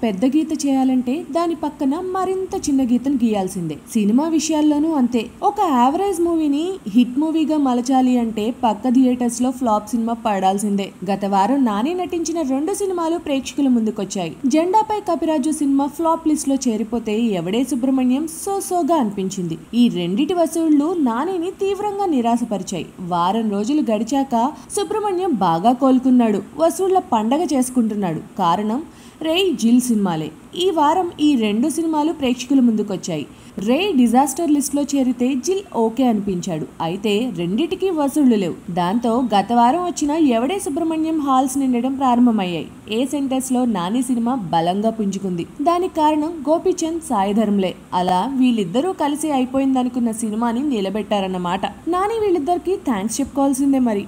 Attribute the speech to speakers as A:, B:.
A: పెద్ద గీత చేయాలంటే దాని పక్కన మరింత చిన్న గీతను గీయాల్సిందే. సినిమా విషయాల్లోనూ అంతే. ఒక యావరేజ్ మూవీని హిట్ మూవీగా మలచాలి అంటే పక్క థియేటర్స్ లో ఫ్లాప్ సినిమా పడాల్సిందే. గత వారం నాని నటించిన 2 సినిమాలు ప్రేక్షకుల ముందుకొచ్చాయి. జెండాపై కపిరాజు సినిమా ఫ్లాప్ లిస్ట్ లో చేరిపోతే ఎవడే సుబ్రహ్మణ్యం సోసోగా అనిపించింది. ఈ రెండిటి వసూళ్లు నానిని తీవ్రంగా నిరాశపరిచాయి. వారం రోజులు గడిచాక సుబ్రహ్మణ్యం బాగా కోలుకున్నాడు. వసూళ్ల పండగ చేసుకుంటున్నాడు. కారణం రేయ్ జిల్ సినిమాలే. ఈ వారం ఈ 2 సినిమాలు ప్రేక్షకుల ముందుకొచ్చాయి. రే డిజాస్టర్ లిస్ట్ లో చేరితే జిల్ ఓకే అనిపించాడు. అయితే రెండిటికి వసూళ్లు లేవు. దాంతో గత వారం వచ్చిన ఎవడే సుబ్రహ్మణ్యం హాల్స్ నిండడం ప్రారంభమయ్యాయి. ఏ సెంటర్స్ లో నాని సినిమా బలంగా పుంజుకుంది. దానికి కారణం గోపీచంద్, సాయి ధరమ్లే. అలా వీళ్ళిద్దరూ కలిసి అయిపోయిందనుకున్న సినిమాని నిలబెట్టారన్నమాట. నాని వీళ్ళిద్దరికి థ్యాంక్స్ చెప్పుకోవాల్సిందే మరి.